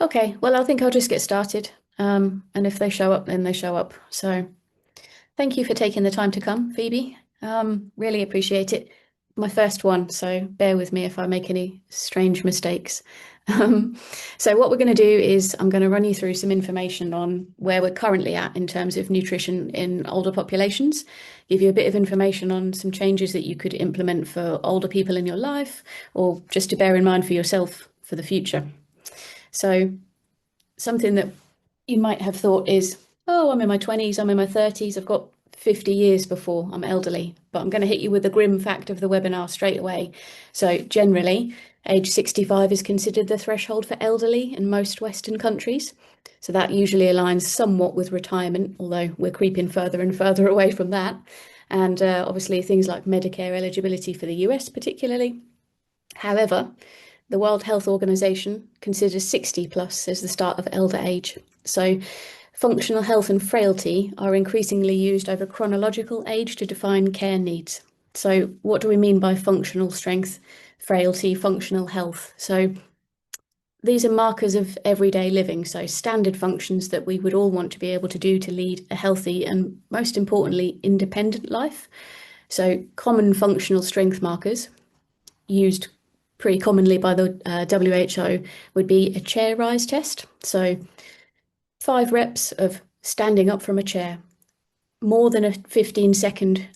Okay, well, I think I'll just get started. And if they show up, then they show up. So thank you for taking the time to come, Phoebe. Really appreciate it. My first one, so bear with me if I make any strange mistakes. Um, so what we're going to do is I'm going to run you through some information on where we're currently at in terms of nutrition in older populations, give you a bit of information on some changes that you could implement for older people in your life, or just to bear in mind for yourself for the future. So something that you might have thought is, oh, I'm in my 20s, I'm in my 30s, I've got 50 years before I'm elderly. But I'm going to hit you with the grim fact of the webinar straight away. So, generally, age 65 is considered the threshold for elderly in most Western countries. So, that usually aligns somewhat with retirement, although we're creeping further and further away from that. And obviously, things like Medicare eligibility for the US, particularly. However, the World Health Organization considers 60 plus as the start of elder age. So, functional health and frailty are increasingly used over chronological age to define care needs. So, what do we mean by functional strength, frailty, functional health? So, these are markers of everyday living, so standard functions that we would all want to be able to do to lead a healthy and, most importantly, independent life. So, common functional strength markers used pretty commonly by the WHO would be a chair rise test. So 5 reps of standing up from a chair. More than a 15-second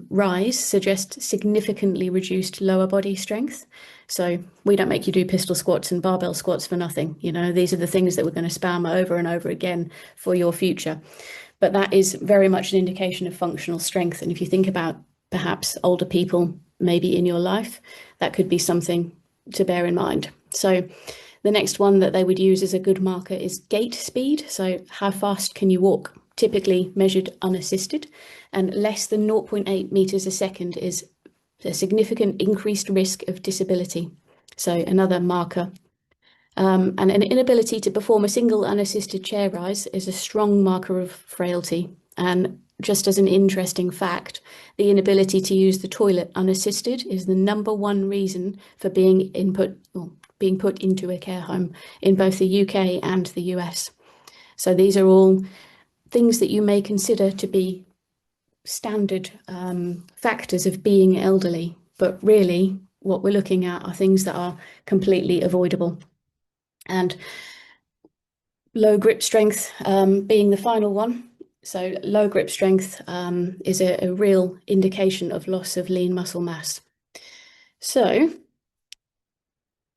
rise suggests significantly reduced lower body strength. So we don't make you do pistol squats and barbell squats for nothing. You know, these are the things that we're going to spam over and over again for your future. But that is very much an indication of functional strength. And if you think about perhaps older people maybe in your life, that could be something to bear in mind. So the next one that they would use as a good marker is gait speed. So how fast can you walk? Typically measured unassisted, and less than 0.8 meters a second is a significant increased risk of disability. So another marker. And an inability to perform a single unassisted chair rise is a strong marker of frailty. And just as an interesting fact, the inability to use the toilet unassisted is the #1 reason for being put into a care home in both the UK and the US. So these are all things that you may consider to be standard factors of being elderly, but really what we're looking at are things that are completely avoidable. And low grip strength being the final one. So low grip strength is a real indication of loss of lean muscle mass. So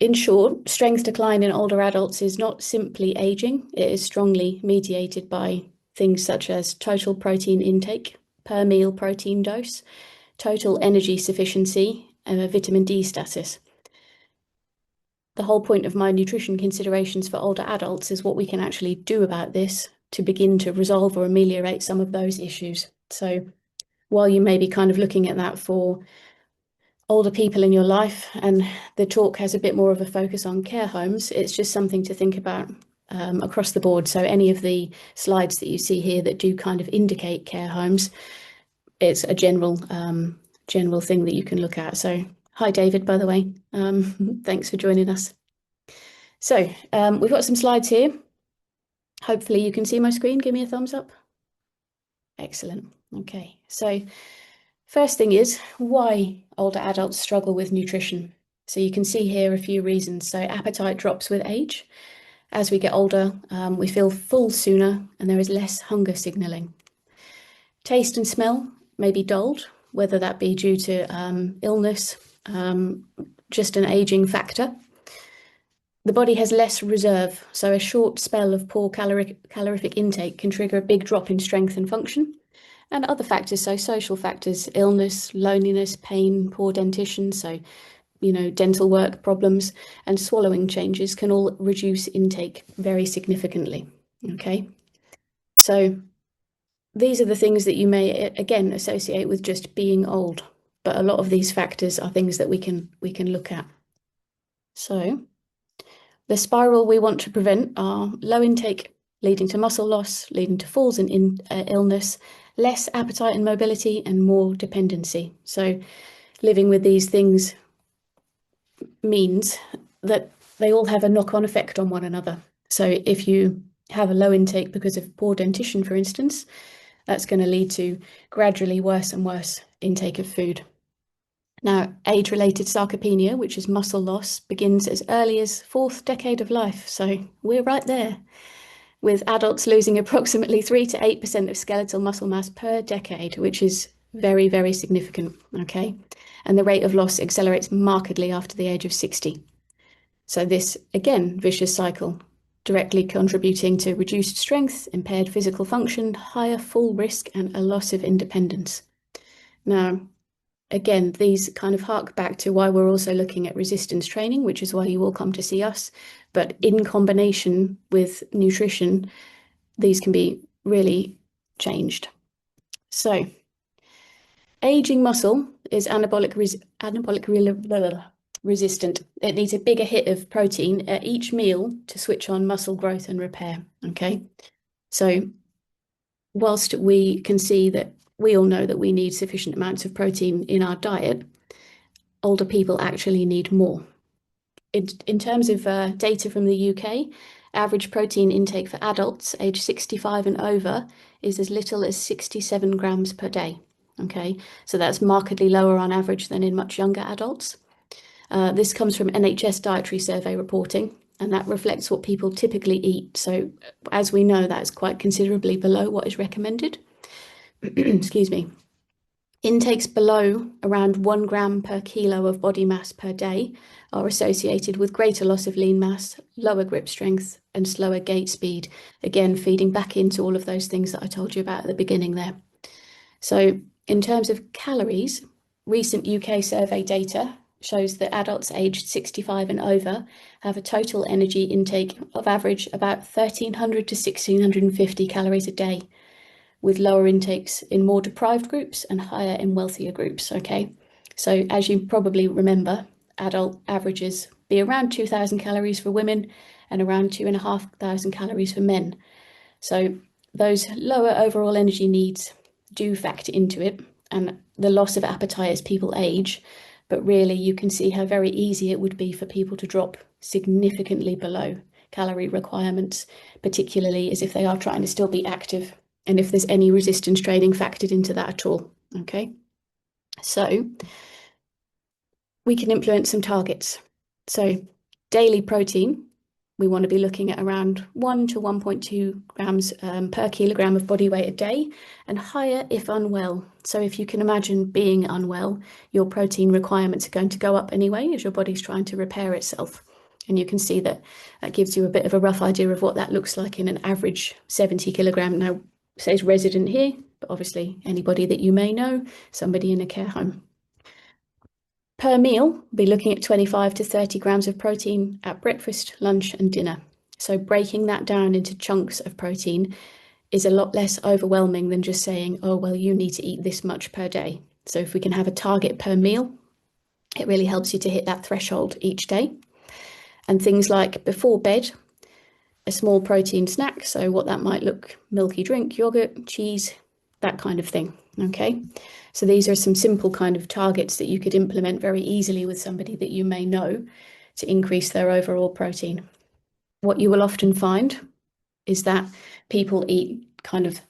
in short, strength decline in older adults is not simply aging, it is strongly mediated by things such as total protein intake, per meal protein dose, total energy sufficiency, and a vitamin D status. The whole point of my nutrition considerations for older adults is what we can actually do about this to begin to resolve or ameliorate some of those issues. So while you may be kind of looking at that for older people in your life, and the talk has a bit more of a focus on care homes, it's just something to think about across the board. So any of the slides that you see here that do kind of indicate care homes, it's a general thing that you can look at. So hi, David, by the way. Thanks for joining us. So we've got some slides here. Hopefully you can see my screen. Give me a thumbs up. Excellent. Okay, so first thing is why older adults struggle with nutrition. So you can see here a few reasons. So appetite drops with age. As we get older, we feel full sooner and there is less hunger signaling. Taste and smell may be dulled, whether that be due to illness, just an aging factor. The body has less reserve, so a short spell of poor calorific intake can trigger a big drop in strength and function. And other factors, so social factors, illness, loneliness, pain, poor dentition, so dental work problems and swallowing changes can all reduce intake very significantly. Okay, so these are the things that you may again associate with just being old, but a lot of these factors are things that we can look at. So the spiral we want to prevent are low intake leading to muscle loss, leading to falls and illness, less appetite and mobility, and more dependency. So living with these things means that they all have a knock-on effect on one another. So if you have a low intake because of poor dentition, for instance, that's going to lead to gradually worse and worse intake of food. Now, age-related sarcopenia, which is muscle loss, begins as early as 4th decade of life. So we're right there, with adults losing approximately 3 to 8% of skeletal muscle mass per decade, which is very, very significant, okay? And the rate of loss accelerates markedly after the age of 60. So this, again, vicious cycle, directly contributing to reduced strength, impaired physical function, higher fall risk, and a loss of independence. Now, again, these kind of hark back to why we're also looking at resistance training, which is why you will come to see us. But in combination with nutrition, these can be really changed. So, aging muscle is anabolic resistant. It needs a bigger hit of protein at each meal to switch on muscle growth and repair. Okay, so whilst we can see that we all know that we need sufficient amounts of protein in our diet, older people actually need more. In terms of data from the UK, average protein intake for adults aged 65 and over is as little as 67 grams per day. Okay, so that's markedly lower on average than in much younger adults. This comes from NHS Dietary Survey reporting, and that reflects what people typically eat. So as we know, that's quite considerably below what is recommended. Excuse me. Intakes below around 1 gram per kilo of body mass per day are associated with greater loss of lean mass, lower grip strength, and slower gait speed. Again, feeding back into all of those things that I told you about at the beginning there. So in terms of calories, recent UK survey data shows that adults aged 65 and over have a total energy intake of average about 1,300 to 1,650 calories a day, with lower intakes in more deprived groups and higher in wealthier groups, okay? So as you probably remember, adult averages be around 2,000 calories for women and around 2,500 calories for men. So those lower overall energy needs do factor into it, and the loss of appetite as people age, but really you can see how very easy it would be for people to drop significantly below calorie requirements, particularly as if they are trying to still be active and if there's any resistance training factored into that at all, okay? So we can implement some targets. So daily protein, we want to be looking at around 1 to 1.2 grams per kilogram of body weight a day, and higher if unwell. So if you can imagine being unwell, your protein requirements are going to go up anyway as your body's trying to repair itself. And you can see that that gives you a bit of a rough idea of what that looks like in an average 70 kilogram. Now, it says resident here, but obviously anybody that you may know, somebody in a care home. Per meal, be looking at 25 to 30 grams of protein at breakfast, lunch, and dinner. So breaking that down into chunks of protein is a lot less overwhelming than just saying, oh, well, you need to eat this much per day. So if we can have a target per meal, it really helps you to hit that threshold each day. And things like before bed, a small protein snack. So what that might look, milky drink, yogurt, cheese, that kind of thing. Okay, so these are some simple kind of targets that you could implement very easily with somebody that you may know to increase their overall protein. What you will often find is that people eat kind of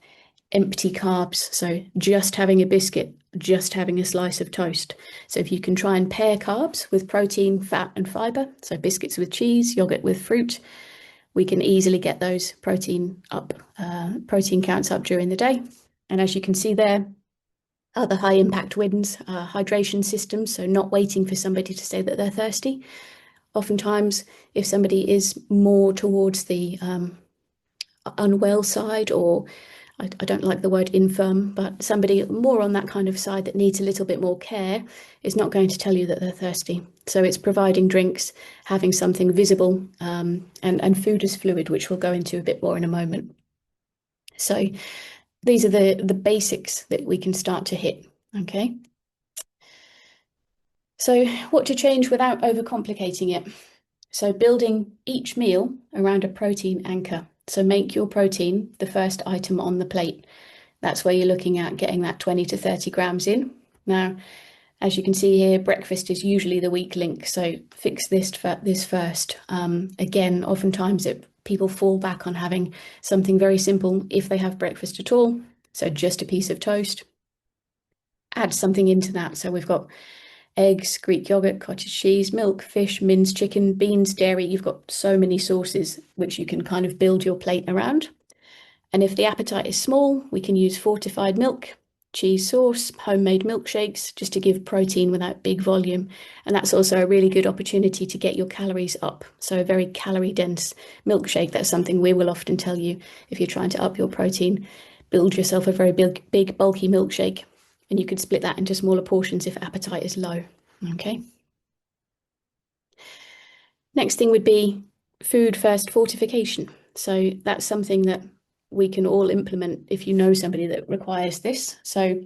empty carbs, so just having a biscuit, just having a slice of toast. So if you can try and pair carbs with protein, fat, and fiber, so biscuits with cheese, yogurt with fruit, we can easily get those protein counts up during the day. And as you can see there, other high impact wins, hydration systems, so not waiting for somebody to say that they're thirsty. Oftentimes, if somebody is more towards the unwell side, or I don't like the word infirm, but somebody more on that kind of side that needs a little bit more care is not going to tell you that they're thirsty. So it's providing drinks, having something visible, and food as fluid, which we'll go into a bit more in a moment. So these are the basics that we can start to hit, okay? So what to change without overcomplicating it? So building each meal around a protein anchor. So make your protein the first item on the plate. That's where you're looking at getting that 20 to 30 grams in. Now, As you can see here, breakfast is usually the weak link, so fix this first. Again, oftentimes people fall back on having something very simple if they have breakfast at all. So just a piece of toast. Add something into that. So we've got eggs, Greek yogurt, cottage cheese, milk, fish, minced chicken, beans, dairy. You've got so many sources which you can kind of build your plate around. And if the appetite is small, we can use fortified milk, cheese sauce, homemade milkshakes, just to give protein without big volume. And that's also a really good opportunity to get your calories up. So a very calorie dense milkshake, that's something we will often tell you if you're trying to up your protein. Build yourself a very big bulky milkshake, and you could split that into smaller portions if appetite is low. Okay. Next thing would be food first fortification. So that's something that we can all implement if you know somebody that requires this. So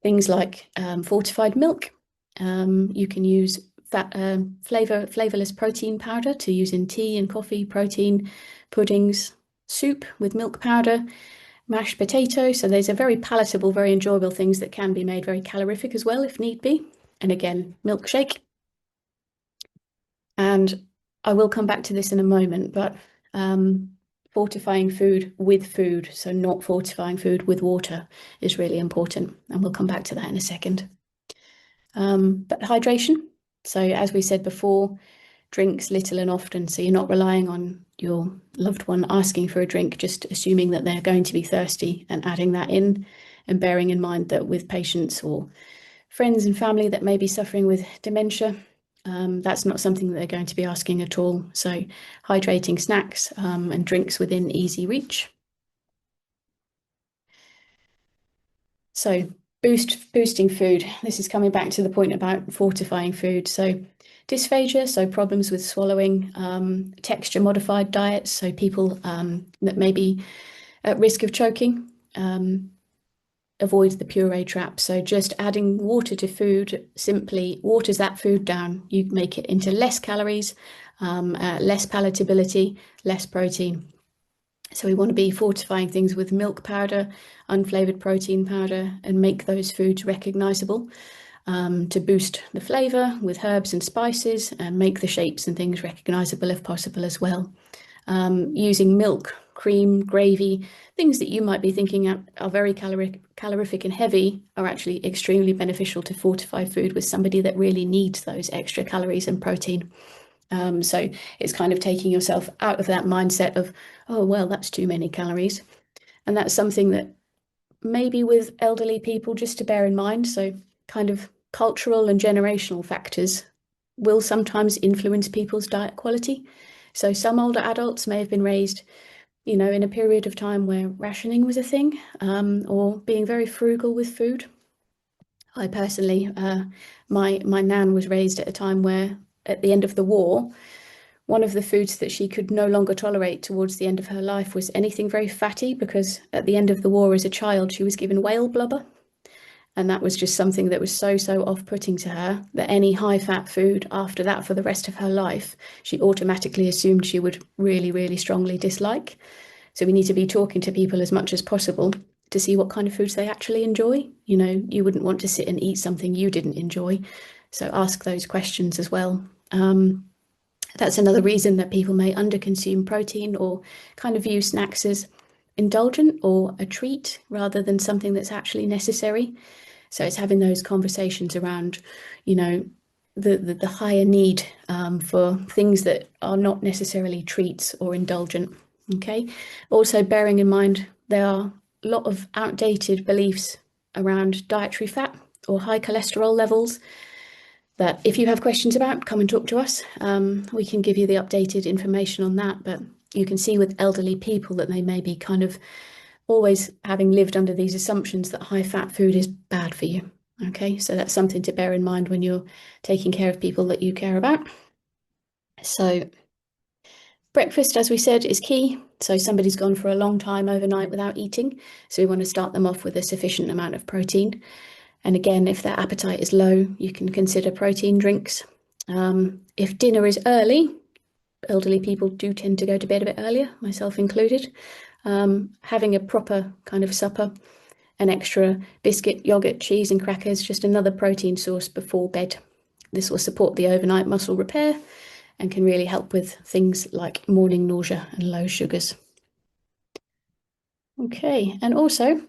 things like fortified milk. You can use flavorless protein powder to use in tea and coffee, protein, puddings, soup with milk powder, mashed potato. So these are very palatable, very enjoyable things that can be made very calorific as well if need be. And again, milkshake. And I will come back to this in a moment, but fortifying food with food, so not fortifying food with water, is really important. And we'll come back to that in a second. But hydration. So as we said before, drinks little and often. So you're not relying on your loved one asking for a drink, just assuming that they're going to be thirsty and adding that in, and bearing in mind that with patients or friends and family that may be suffering with dementia, that's not something that they're going to be asking at all. So hydrating snacks and drinks within easy reach. So boosting food. This is coming back to the point about fortifying food. So dysphagia, so problems with swallowing, texture modified diets, so people that may be at risk of choking, avoid the puree trap. So just adding water to food simply waters that food down. You make it into less calories, less palatability, less protein. So we want to be fortifying things with milk powder, unflavored protein powder, and make those foods recognizable to boost the flavor with herbs and spices and make the shapes and things recognizable if possible as well. Using milk, cream, gravy, things that you might be thinking are very calorific and heavy are actually extremely beneficial to fortify food with somebody that really needs those extra calories and protein. So it's kind of taking yourself out of that mindset of, oh, well, that's too many calories. And that's something that maybe with elderly people, just to bear in mind. So kind of cultural and generational factors will sometimes influence people's diet quality. So some older adults may have been raised, you know, in a period of time where rationing was a thing, or being very frugal with food. I personally, my nan was raised at a time where, at the end of the war, one of the foods that she could no longer tolerate towards the end of her life was anything very fatty, because at the end of the war as a child, she was given whale blubber. And that was just something that was so off-putting to her that any high-fat food after that for the rest of her life, she automatically assumed she would really strongly dislike. So we need to be talking to people as much as possible to see what kind of foods they actually enjoy. You know, you wouldn't want to sit and eat something you didn't enjoy. So ask those questions as well. That's another reason that people may underconsume protein or kind of view snacks as indulgent or a treat rather than something that's actually necessary. So it's having those conversations around, you know, the higher need for things that are not necessarily treats or indulgent. Okay. Also bearing in mind there are a lot of outdated beliefs around dietary fat or high cholesterol levels that if you have questions about, come and talk to us. We can give you the updated information on that, but you can see with elderly people that they may be kind of always having lived under these assumptions that high fat food is bad for you. Okay, so that's something to bear in mind when you're taking care of people that you care about. So breakfast, as we said, is key. So somebody's gone for a long time overnight without eating. So we want to start them off with a sufficient amount of protein. And again, if their appetite is low, you can consider protein drinks. If dinner is early, elderly people do tend to go to bed a bit earlier, myself included. Having a proper kind of supper an extra biscuit, yogurt, cheese, and crackers, just another protein source before bed. This will support the overnight muscle repair and can really help with things like morning nausea and low sugars. Okay, and also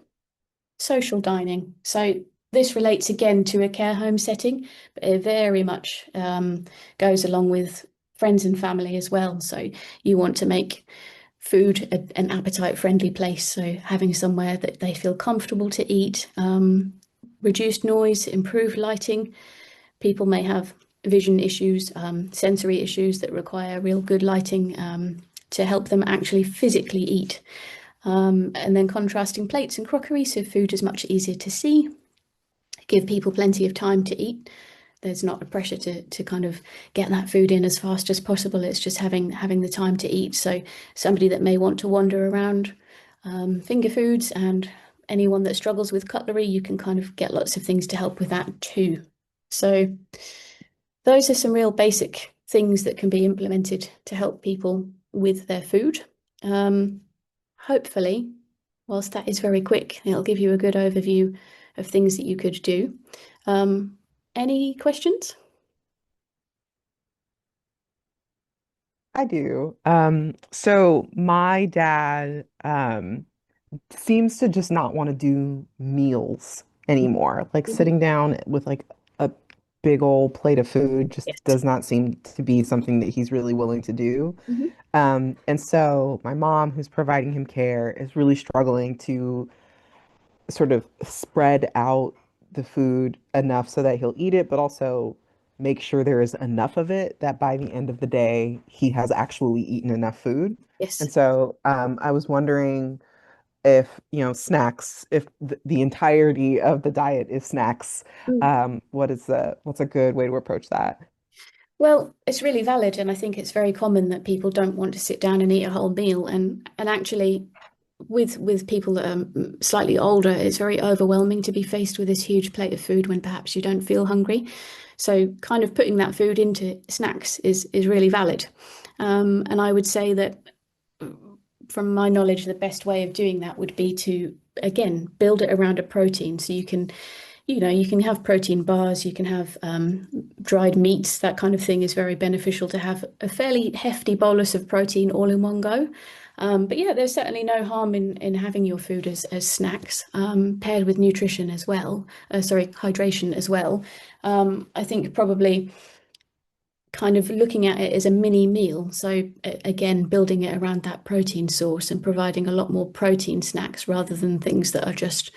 social dining. So this relates again to a care home setting, but it very much goes along with friends and family as well. So you want to make food an appetite-friendly place. So having somewhere that they feel comfortable to eat, reduced noise, improved lighting. People may have vision issues, sensory issues that require real good lighting to help them actually physically eat. And then contrasting plates and crockery, so food is much easier to see. Give people plenty of time to eat. There's not a pressure to kind of get that food in as fast as possible. It's just having the time to eat. So somebody that may want to wander around finger foods, and anyone that struggles with cutlery, you can kind of get lots of things to help with that too. So those are some real basic things that can be implemented to help people with their food. Hopefully, whilst that is very quick, it'll give you a good overview of things that you could do. Any questions? I do. So my dad seems to just not want to do meals anymore. Like Mhm. sitting down with like a big old plate of food just Yes. does not seem to be something that he's really willing to do. Mhm. And so my mom, who's providing him care, is really struggling to sort of spread out the food enough so that he'll eat it, but also make sure there is enough of it that by the end of the day, he has actually eaten enough food. Yes. And so I was wondering if, snacks, if the entirety of the diet is snacks, Mm. what's a good way to approach that? Well, it's really valid, and I think it's very common that people don't want to sit down and eat a whole meal. And actually, with people that are slightly older, it's very overwhelming to be faced with this huge plate of food when perhaps you don't feel hungry. So, kind of putting that food into snacks is really valid. And I would say that, from my knowledge, the best way of doing that would be to, again, build it around a protein. So you can have protein bars, you can have dried meats, that kind of thing is very beneficial to have a fairly hefty bolus of protein all in one go. But yeah, there's certainly no harm in having your food as snacks, paired with nutrition as well. Sorry, hydration as well. I think probably kind of looking at it as a mini meal. So again, building it around that protein source and providing a lot more protein snacks rather than things that are just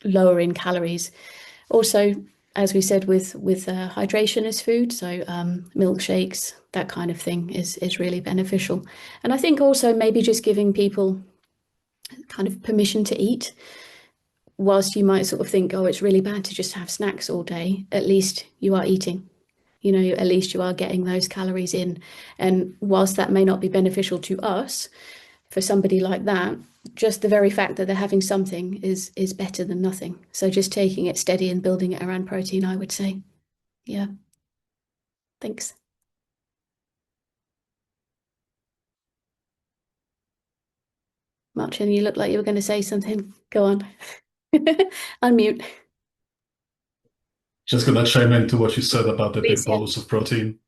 lower in calories. Also, as we said, with hydration as food, so milkshakes, that kind of thing is really beneficial. And I think also maybe just giving people kind of permission to eat, whilst you might sort of think, oh, it's really bad to just have snacks all day. At least you are eating. At least you are getting those calories in. And whilst that may not be beneficial to us, for somebody like that, just the very fact that they're having something is better than nothing. So just taking it steady and building it around protein, I would say. Yeah, thanks. Martin, you look like you were going to say something. Go on. Unmute. Just gonna chime into what you said about the big Please, yeah. bolus of protein.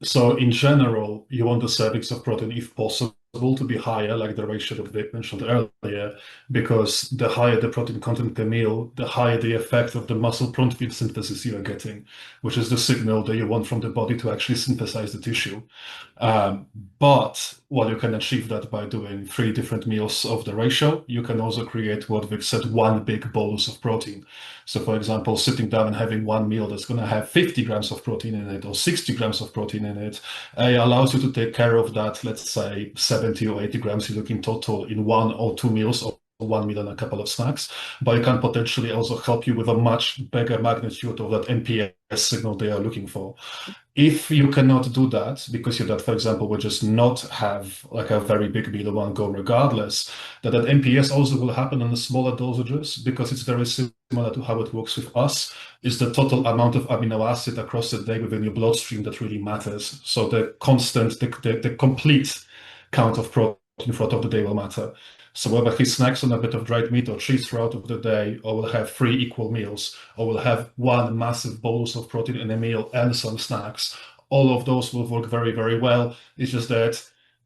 So in general, you want the servings of protein, if possible, to be higher, like the ratio that Vic mentioned earlier, because the higher the protein content per meal, the higher the effect of the muscle protein synthesis you are getting, which is the signal that you want from the body to actually synthesize the tissue. Um, but while you can achieve that by doing 3 different meals of the ratio, you can also create what Vic said, one big bolus of protein. So for example, sitting down and having one meal that's going to have 50 grams of protein in it or 60 grams of protein in it, allows you to take care of that, let's say 70 or 80 grams you look in total in 1 or 2 meals, or one meal and a couple of snacks, but it can potentially also help you with a much bigger magnitude of that NPS signal they are looking for. If you cannot do that because your dad, for example, will just not have like a very big meal in one go regardless, that NPS also will happen in the smaller dosages because it's very similar to how it works with us. Is the total amount of amino acid across the day within your bloodstream that really matters. So the constant, the complete count of protein throughout of the day will matter. So whether he snacks on a bit of dried meat or cheese throughout of the day, or will have 3 equal meals, or will have one massive bolus of protein in a meal and some snacks, all of those will work very, very well. It's just that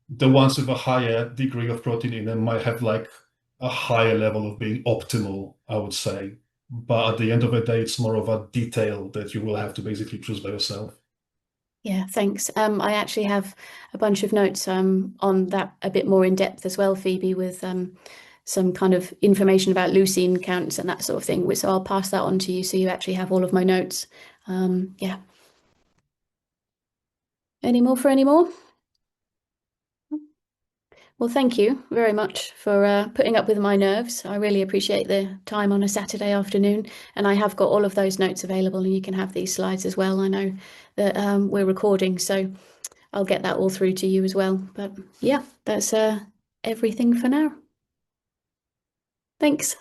the ones with a higher degree of protein in them might have like a higher level of being optimal, I would say. But at the end of the day, it's more of a detail that you will have to basically choose by yourself. Yeah, thanks. I actually have a bunch of notes on that a bit more in depth as well, Phoebe, with some kind of information about leucine counts and that sort of thing. So I'll pass that on to you so you actually have all of my notes. Yeah. Any more for any more? Well, thank you very much for putting up with my nerves. I really appreciate the time on a Saturday afternoon. And I have got all of those notes available, and you can have these slides as well. I know that we're recording, so I'll get that all through to you as well. But yeah, that's everything for now. Thanks.